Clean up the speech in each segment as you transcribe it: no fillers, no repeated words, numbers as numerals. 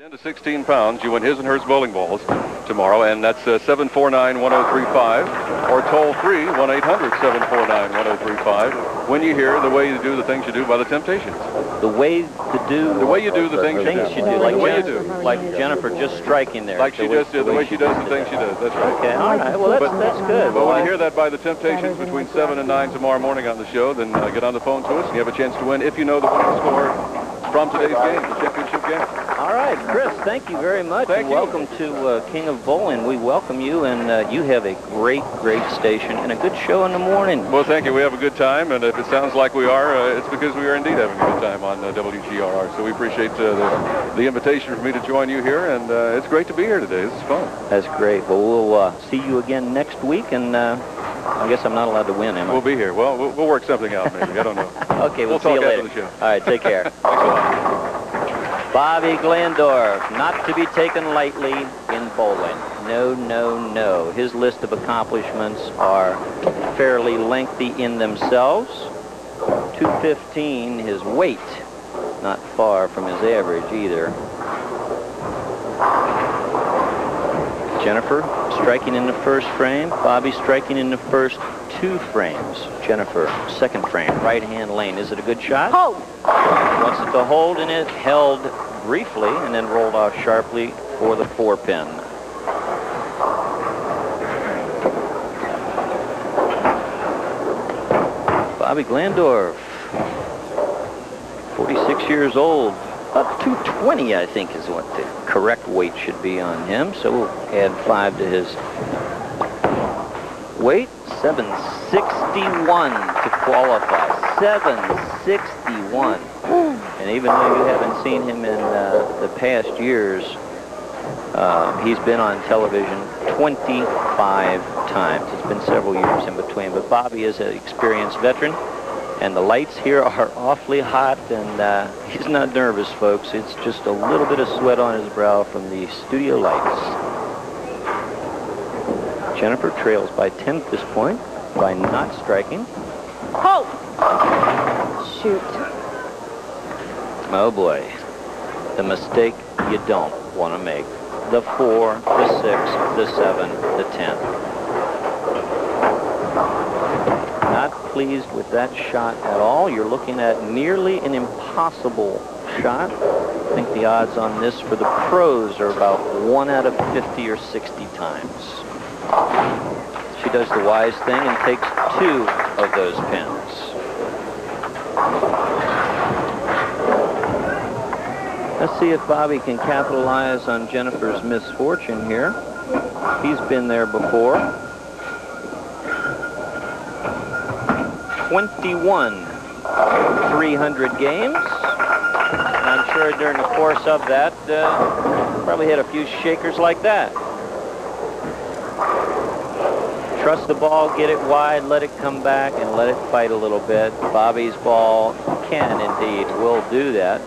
10 to 16 pounds, you win his and hers bowling balls tomorrow, and that's 749-1035 or toll free 1-800-749-1035 when you hear the way you do the things you do by the Temptations. The way you do the things you do. Like the way you do. Like Jennifer just striking there. Like she just did, the way she does the things she does. That's right. Okay, all right. Well, that's good. But when you hear that by the Temptations between 7 and 9 tomorrow morning on the show, then get on the phone to us and you have a chance to win if you know the winning score from today's game, the championship game. All right, Chris, thank you very much. Thank you. Welcome to King of Bowling. We welcome you, and you have a great station and a good show in the morning. Well, thank you. We have a good time, and if it sounds like we are, it's because we are indeed having a good time on WGRR. So we appreciate the invitation for me to join you here, and it's great to be here today. This is fun. That's great. Well, we'll see you again next week, and I guess I'm not allowed to win, am I? We'll be here. Well, we'll work something out, maybe. I don't know. Okay, we'll see talk you later. after the show. All right, take care. Thanks a lot. Bobby Glandorf, not to be taken lightly in bowling. No, no, no. His list of accomplishments are fairly lengthy in themselves. 215, his weight, not far from his average either. Jennifer striking in the first frame. Bobby striking in the first 2 frames. Jennifer, second frame, right-hand lane. Is it a good shot? Hold. Wants it to hold in it, held briefly, and then rolled off sharply for the 4-pin. Bobby Glandorf, 46 years old. About 220, I think, is what the correct weight should be on him. So we'll add 5 to his weight. 761 to qualify. 761. And even though you haven't seen him in the past years, he's been on television 25 times. It's been several years in between. But Bobby is an experienced veteran. And the lights here are awfully hot, and he's not nervous, folks. It's just a little bit of sweat on his brow from the studio lights. Jennifer trails by 10 at this point by not striking. Hold. Shoot. Oh, boy. The mistake you don't want to make. The 4, the 6, the 7, the 10. Not pleased with that shot at all. You're looking at nearly an impossible shot. I think the odds on this for the pros are about 1 out of 50 or 60 times. She does the wise thing and takes 2 of those pins. Let's see if Bobby can capitalize on Jennifer's misfortune here. He's been there before. 21 300 games. And I'm sure during the course of that, probably had a few shakers like that. Trust the ball, get it wide, let it come back, and let it fight a little bit. Bobby's ball can indeed, will do that.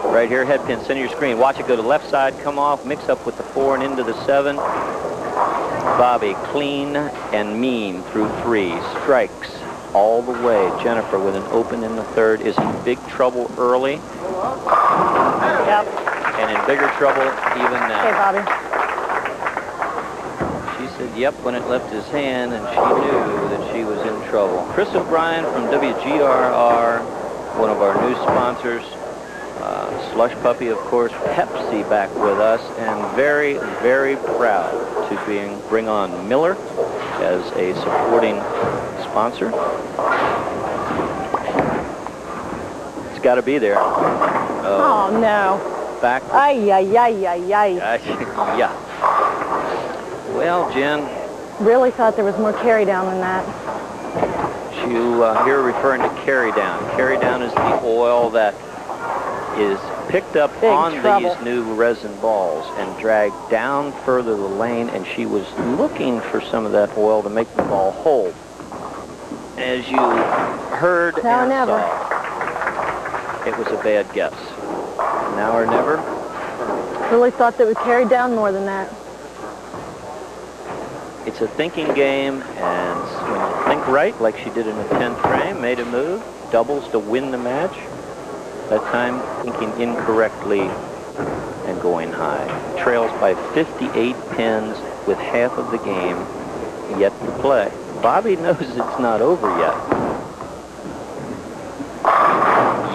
Right here, head pin, center your screen. Watch it go to the left side, come off, mix up with the 4 and into the 7. Bobby, clean and mean through 3. Strikes all the way. Jennifer with an open in the 3rd is in big trouble early. Yep. And in bigger trouble even now. Okay, Bobby. She said, yep, when it left his hand, and she knew that she was in trouble. Chris O'Brien from WGRR, one of our new sponsors. Slush Puppy, of course, Pepsi back with us, and very, very proud to bring on Miller as a supporting sponsor. It's got to be there. Oh, no. Back. Ay, ay, ay, ay, ay. Yeah. Well, Jen. Really thought there was more carry down than that. You here referring to carry down. Carry down is the oil that is picked up on these new resin balls and dragged down further the lane, and she was looking for some of that oil to make the ball hold. As you heard and saw, it was a bad guess. Now or never. Really thought that we carried down more than that. It's a thinking game, and when you think right, like she did in the 10th frame, made a move, doubles to win the match. That time thinking incorrectly and going high. Trails by 58 pins with half of the game yet to play. Bobby knows it's not over yet.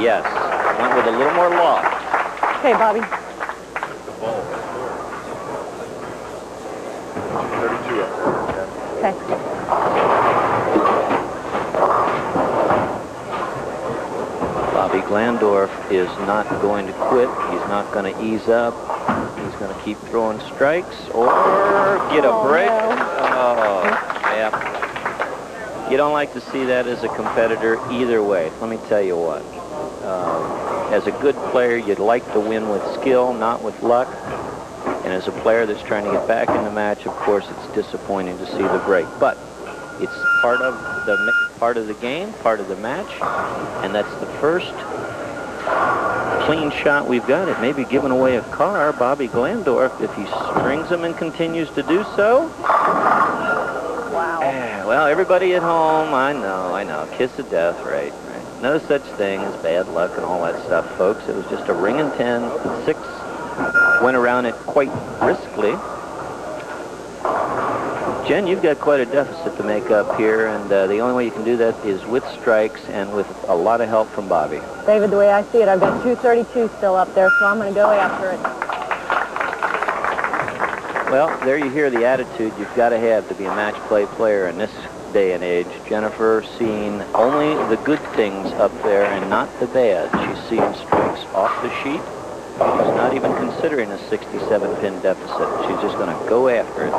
Yes, went with a little more loft. Okay, Bobby. 32 up. Okay. Bobby Glandorf is not going to quit. He's not going to ease up. He's going to keep throwing strikes or get a break. No. Oh, yeah. You don't like to see that as a competitor either way. Let me tell you what. As a good player, you'd like to win with skill, not with luck. And as a player that's trying to get back in the match, of course, it's disappointing to see the break. But it's part of the game, part of the match, and that's the first clean shot we've got. It may be giving away a car. Bobby Glandorf, if he strings them and continues to do so. Wow. Well, everybody at home, I know, kiss of death, right? No such thing as bad luck and all that stuff, folks. It was just a ring and 10. 6 went around it quite briskly. Jen, you've got quite a deficit to make up here, and the only way you can do that is with strikes and with a lot of help from Bobby. David, the way I see it, I've got 232 still up there, so I'm going to go after it. Well, there you hear the attitude you've got to have to be a match play player in this day and age. Jennifer seeing only the good things up there and not the bad. She's seeing strikes off the sheet. She's not even considering a 67-pin deficit. She's just going to go after it.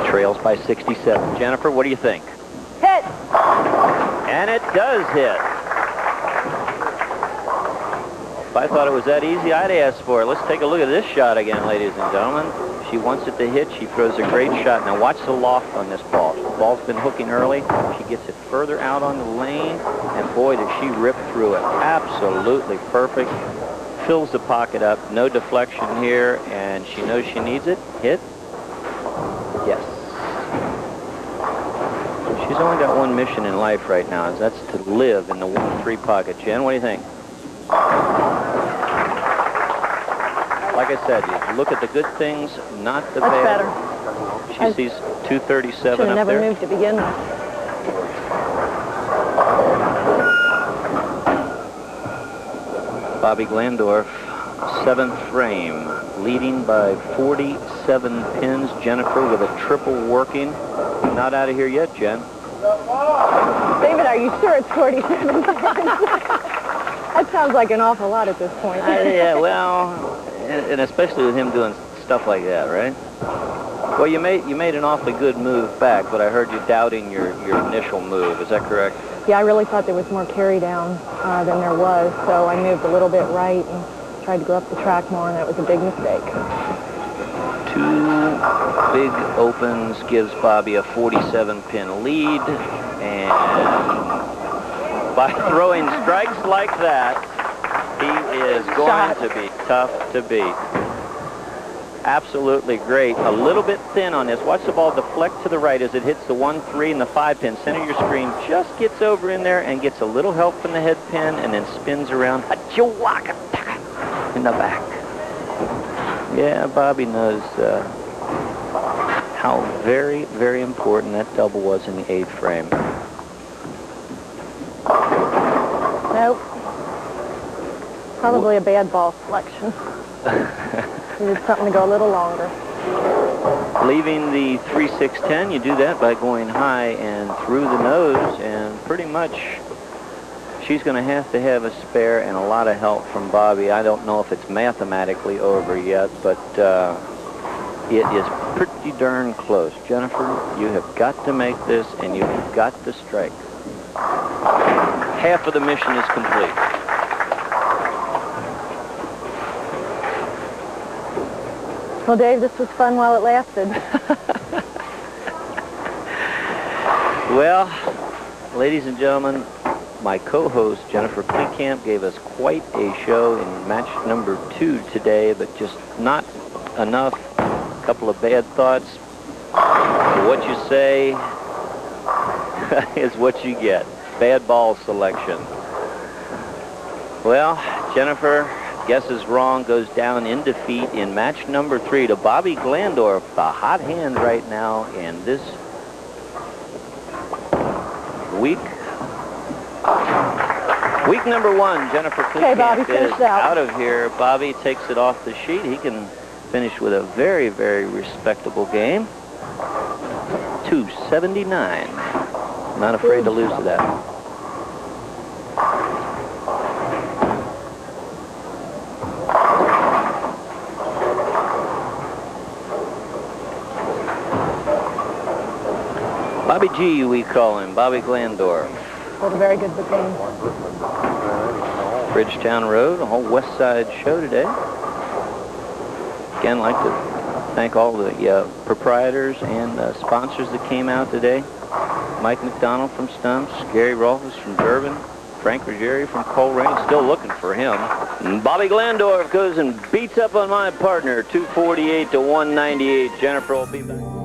Trails by 67. Jennifer, what do you think? Hit! And it does hit. If I thought it was that easy, I'd ask for it. Let's take a look at this shot again, ladies and gentlemen. She wants it to hit. She throws a great shot. Now watch the loft on this ball. The ball's been hooking early. She gets it further out on the lane, and boy, does she rip through it. Absolutely perfect. Fills the pocket up. No deflection here, and she knows she needs it. Hit. Yes. She's only got one mission in life right now, and that's to live in the 1-3 pocket. Jen, what do you think? Like I said, you look at the good things, not the bad. That's better. She sees 237 Should have up never there. moved to begin with. Bobby Glandorf, 7th frame, leading by 47 pins. Jennifer with a triple working. Not out of here yet, Jen. David, are you sure it's 47 pins? That sounds like an awful lot at this point. Yeah, well, and especially with him doing stuff like that, right? Well, you made an awfully good move back, but I heard you doubting your initial move. Is that correct? Yeah, I really thought there was more carry down than there was, so I moved a little bit right and tried to go up the track more, and that was a big mistake. 2 big opens gives Bobby a 47-pin lead, and by throwing strikes like that, he is going to be tough to beat. Absolutely great. A little bit thin on this. Watch the ball deflect to the right as it hits the 1-3 and the 5-pin. Center your screen, just gets over in there and gets a little help from the head pin and then spins around in the back. Yeah, Bobby knows how very, very important that double was in the 8th frame. Nope. Probably a bad ball selection. Needed something to go a little longer. Leaving the 3-6-10, you do that by going high and through the nose, and pretty much she's going to have a spare and a lot of help from Bobby. I don't know if it's mathematically over yet, but it is pretty darn close. Jennifer, you have got to make this, and you've got to strike. Half of the mission is complete. Well, Dave, this was fun while it lasted. Well, ladies and gentlemen, my co-host, Jennifer Klekamp, gave us quite a show in match number 2 today, but just not enough. A couple of bad thoughts. What you say is what you get. Bad ball selection. Well, Jennifer guesses wrong, goes down in defeat in match number 3 to Bobby Glandorf, the hot hand right now in this week. Week number 1, Jennifer Klekamp is out of here. Bobby takes it off the sheet. He can finish with a very, very respectable game. 279. Not afraid to lose to that. Bobby G, we call him, Bobby Glandorf. Had a very good game. Bridgetown Road, a whole West Side show today. Again, I'd like to thank all the proprietors and sponsors that came out today. Mike McDonald from Stumps, Gary Rolfes from Durbin, Frank Ruggieri from Coleraine, still looking for him. And Bobby Glandorf goes and beats up on my partner, 248 to 198. Jennifer will be back.